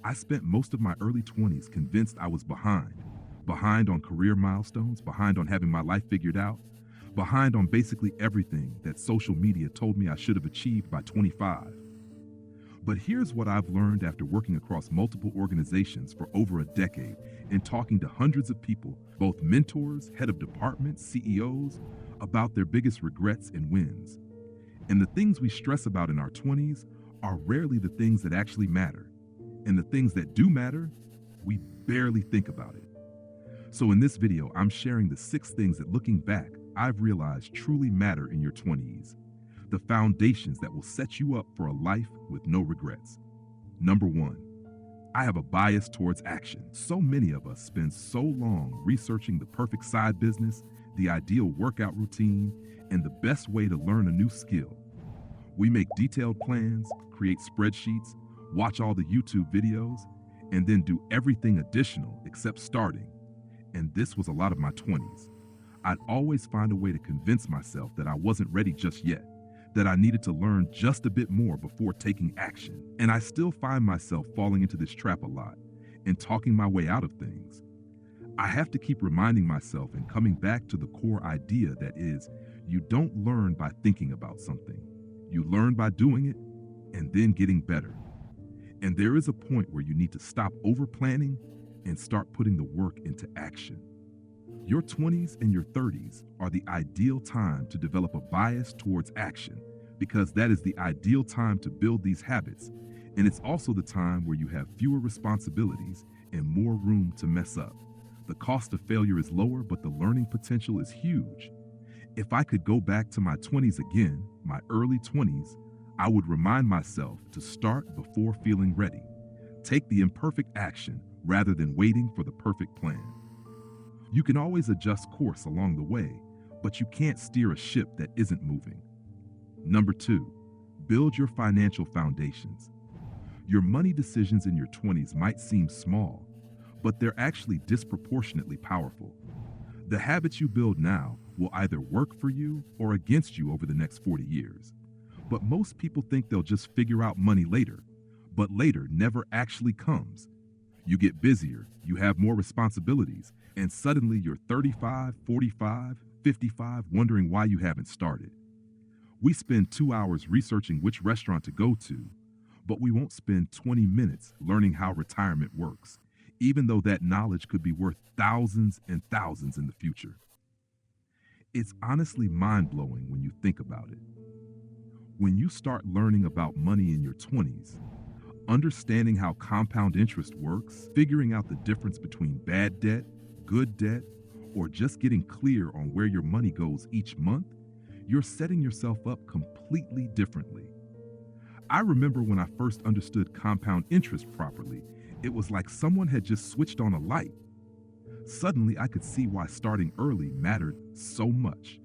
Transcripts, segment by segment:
I spent most of my early 20s convinced I was behind on career milestones, behind on having my life figured out, behind on basically everything that social media told me I should have achieved by 25. But here's what I've learned after working across multiple organizations for over a decade and talking to hundreds of people, both mentors, head of departments, CEOs, about their biggest regrets and wins. And the things we stress about in our 20s are rarely the things that actually matter. And the things that do matter, we barely think about it. So in this video, I'm sharing the 6 things that, looking back, I've realized truly matter in your 20s. The foundations that will set you up for a life with no regrets. Number 1, I have a bias towards action. So many of us spend so long researching the perfect side business, the ideal workout routine, and the best way to learn a new skill. We make detailed plans, create spreadsheets, watch all the YouTube videos, and then do everything additional except starting. And this was a lot of my 20s. I'd always find a way to convince myself that I wasn't ready just yet, that I needed to learn just a bit more before taking action. And I still find myself falling into this trap a lot and talking my way out of things. I have to keep reminding myself and coming back to the core idea that is, you don't learn by thinking about something. You learn by doing it and then getting better. And there is a point where you need to stop over-planning and start putting the work into action. Your 20s and your 30s are the ideal time to develop a bias towards action because that is the ideal time to build these habits. And it's also the time where you have fewer responsibilities and more room to mess up. The cost of failure is lower, but the learning potential is huge. If I could go back to my 20s again, my early 20s, I would remind myself to start before feeling ready. Take the imperfect action rather than waiting for the perfect plan. You can always adjust course along the way, but you can't steer a ship that isn't moving. Number 2, build your financial foundations. Your money decisions in your 20s might seem small, but they're actually disproportionately powerful. The habits you build now will either work for you or against you over the next 40 years. But most people think they'll just figure out money later, but later never actually comes. You get busier, you have more responsibilities, and suddenly you're 35, 45, 55, wondering why you haven't started. We spend 2 hours researching which restaurant to go to, but we won't spend 20 minutes learning how retirement works, even though that knowledge could be worth thousands and thousands in the future. It's honestly mind-blowing when you think about it. When you start learning about money in your 20s, understanding how compound interest works, figuring out the difference between bad debt, good debt, or just getting clear on where your money goes each month, you're setting yourself up completely differently. I remember when I first understood compound interest properly, it was like someone had just switched on a light. Suddenly, I could see why starting early mattered so much.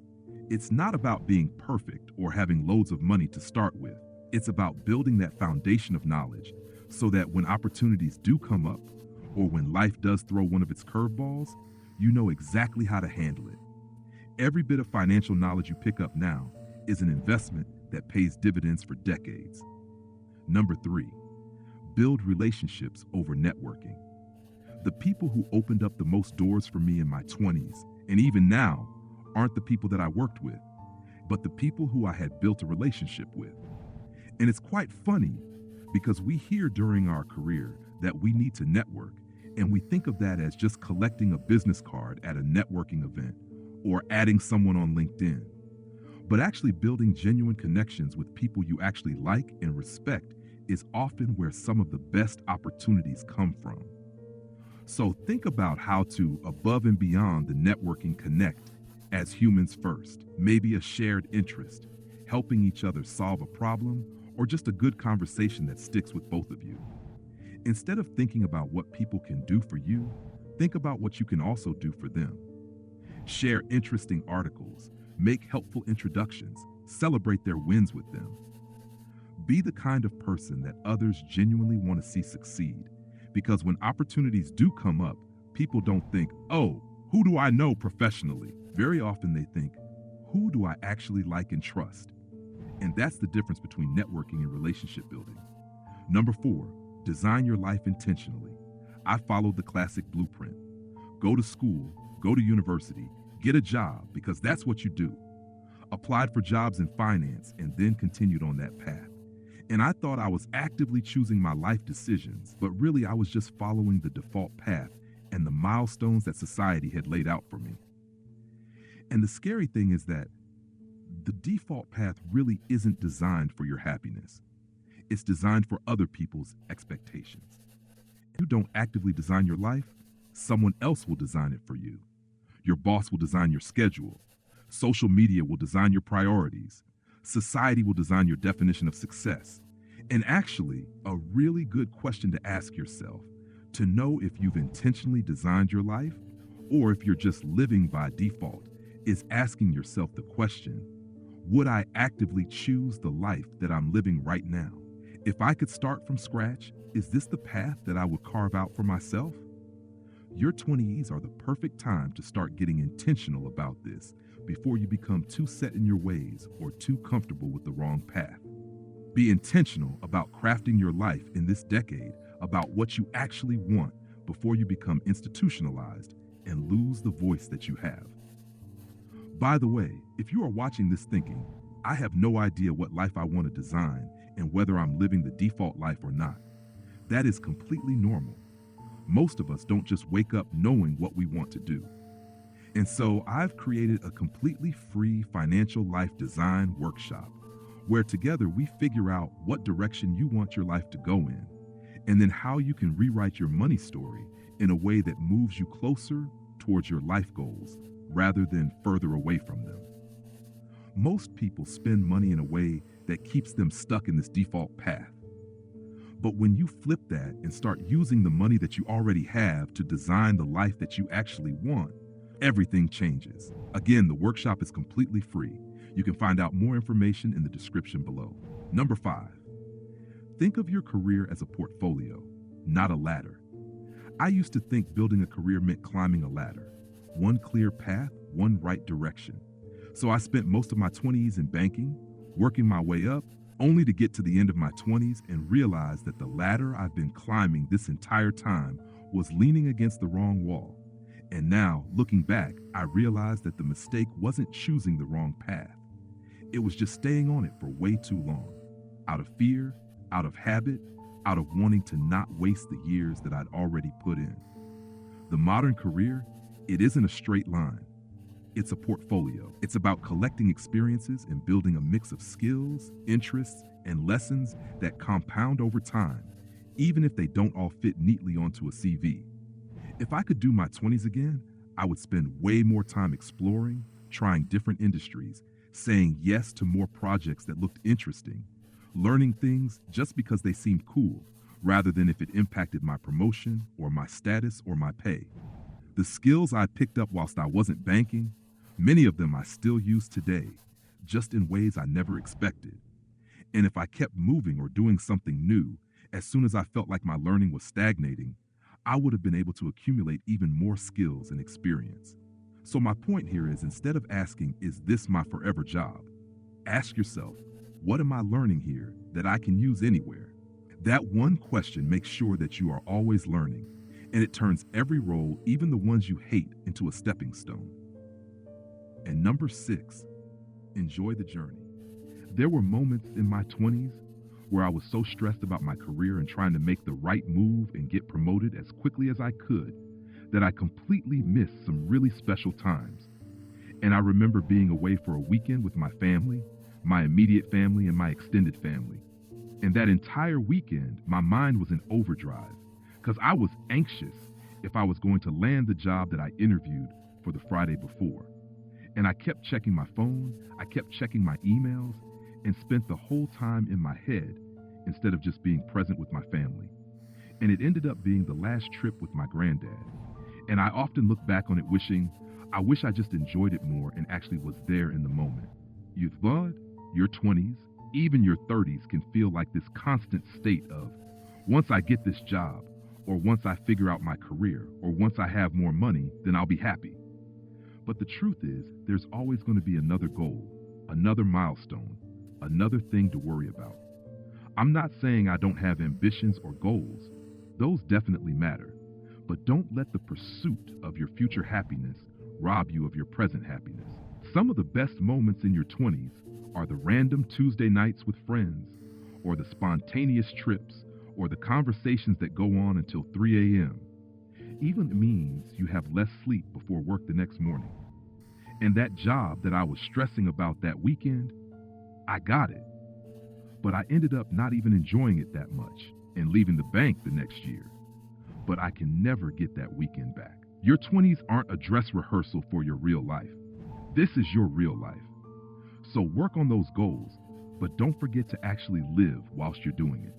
It's not about being perfect or having loads of money to start with. It's about building that foundation of knowledge so that when opportunities do come up, or when life does throw one of its curveballs, you know exactly how to handle it. Every bit of financial knowledge you pick up now is an investment that pays dividends for decades. Number 3, build relationships over networking. The people who opened up the most doors for me in my 20s, and even now, aren't the people that I worked with, but the people who I had built a relationship with. And it's quite funny because we hear during our career that we need to network, and we think of that as just collecting a business card at a networking event or adding someone on LinkedIn. But actually building genuine connections with people you actually like and respect is often where some of the best opportunities come from. So think about how to, above and beyond the networking, connect as humans first. Maybe a shared interest, helping each other solve a problem, or just a good conversation that sticks with both of you. Instead of thinking about what people can do for you, think about what you can also do for them. Share interesting articles, make helpful introductions, celebrate their wins with them. Be the kind of person that others genuinely want to see succeed, because when opportunities do come up, people don't think, oh, who do I know professionally? Very often they think, who do I actually like and trust? And that's the difference between networking and relationship building. Number 4, Design your life intentionally. I followed the classic blueprint. Go to school, go to university, get a job because that's what you do. Applied for jobs in finance and then continued on that path. And I thought I was actively choosing my life decisions, but really I was just following the default path and the milestones that society had laid out for me. And the scary thing is that the default path really isn't designed for your happiness. It's designed for other people's expectations. If you don't actively design your life, someone else will design it for you. Your boss will design your schedule. Social media will design your priorities. Society will design your definition of success. And actually, a really good question to ask yourself to know if you've intentionally designed your life or if you're just living by default is asking yourself the question, would I actively choose the life that I'm living right now? If I could start from scratch, is this the path that I would carve out for myself? Your 20s are the perfect time to start getting intentional about this before you become too set in your ways or too comfortable with the wrong path. Be intentional about crafting your life in this decade about what you actually want before you become institutionalized and lose the voice that you have. By the way, if you are watching this thinking, I have no idea what life I want to design and whether I'm living the default life or not, that is completely normal. Most of us don't just wake up knowing what we want to do. And so I've created a completely free financial life design workshop where together we figure out what direction you want your life to go in, and then how you can rewrite your money story in a way that moves you closer towards your life goals rather than further away from them. Most people spend money in a way that keeps them stuck in this default path. But when you flip that and start using the money that you already have to design the life that you actually want, everything changes. Again, the workshop is completely free. You can find out more information in the description below. Number 5, think of your career as a portfolio, not a ladder. I used to think building a career meant climbing a ladder. One clear path, one right direction. So I spent most of my 20s in banking, working my way up, only to get to the end of my 20s and realize that the ladder I've been climbing this entire time was leaning against the wrong wall. And now, looking back, I realized that the mistake wasn't choosing the wrong path. It was just staying on it for way too long. Out of fear, out of habit, out of wanting to not waste the years that I'd already put in. The modern career, it isn't a straight line. It's a portfolio. It's about collecting experiences and building a mix of skills, interests, and lessons that compound over time, even if they don't all fit neatly onto a CV. If I could do my 20s again, I would spend way more time exploring, trying different industries, saying yes to more projects that looked interesting, learning things just because they seemed cool, rather than if it impacted my promotion or my status or my pay. The skills I picked up whilst I wasn't banking, many of them I still use today, just in ways I never expected. And if I kept moving or doing something new, as soon as I felt like my learning was stagnating, I would have been able to accumulate even more skills and experience. So my point here is, instead of asking, is this my forever job? Ask yourself, what am I learning here that I can use anywhere? That one question makes sure that you are always learning, and it turns every role, even the ones you hate, into a stepping stone. And number 6, enjoy the journey. There were moments in my 20s where I was so stressed about my career and trying to make the right move and get promoted as quickly as I could that I completely missed some really special times. And I remember being away for a weekend with my family, my immediate family, and my extended family. And that entire weekend, my mind was in overdrive because I was anxious if I was going to land the job that I interviewed for the Friday before. And I kept checking my phone, I kept checking my emails, and spent the whole time in my head instead of just being present with my family. And it ended up being the last trip with my granddad. And I often look back on it wishing, I wish I just enjoyed it more and actually was there in the moment. Youth Bud, your 20s, even your 30s can feel like this constant state of, once I get this job, or once I figure out my career, or once I have more money, then I'll be happy. But the truth is, there's always going to be another goal, another milestone, another thing to worry about. I'm not saying I don't have ambitions or goals. Those definitely matter. But don't let the pursuit of your future happiness rob you of your present happiness. Some of the best moments in your 20s are the random Tuesday nights with friends, or the spontaneous trips, or the conversations that go on until 3 a.m. Even means you have less sleep before work the next morning. And that job that I was stressing about that weekend, I got it. But I ended up not even enjoying it that much and leaving the bank the next year. But I can never get that weekend back. Your 20s aren't a dress rehearsal for your real life. This is your real life. So work on those goals, but don't forget to actually live whilst you're doing it.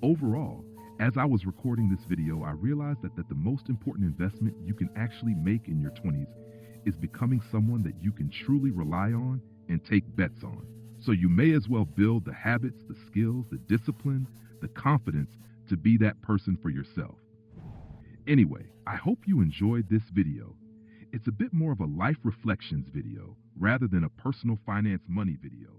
Overall, as I was recording this video, I realized that the most important investment you can actually make in your 20s is becoming someone that you can truly rely on and take bets on. So you may as well build the habits, the skills, the discipline, the confidence to be that person for yourself. Anyway, I hope you enjoyed this video. It's a bit more of a life reflections video rather than a personal finance money video.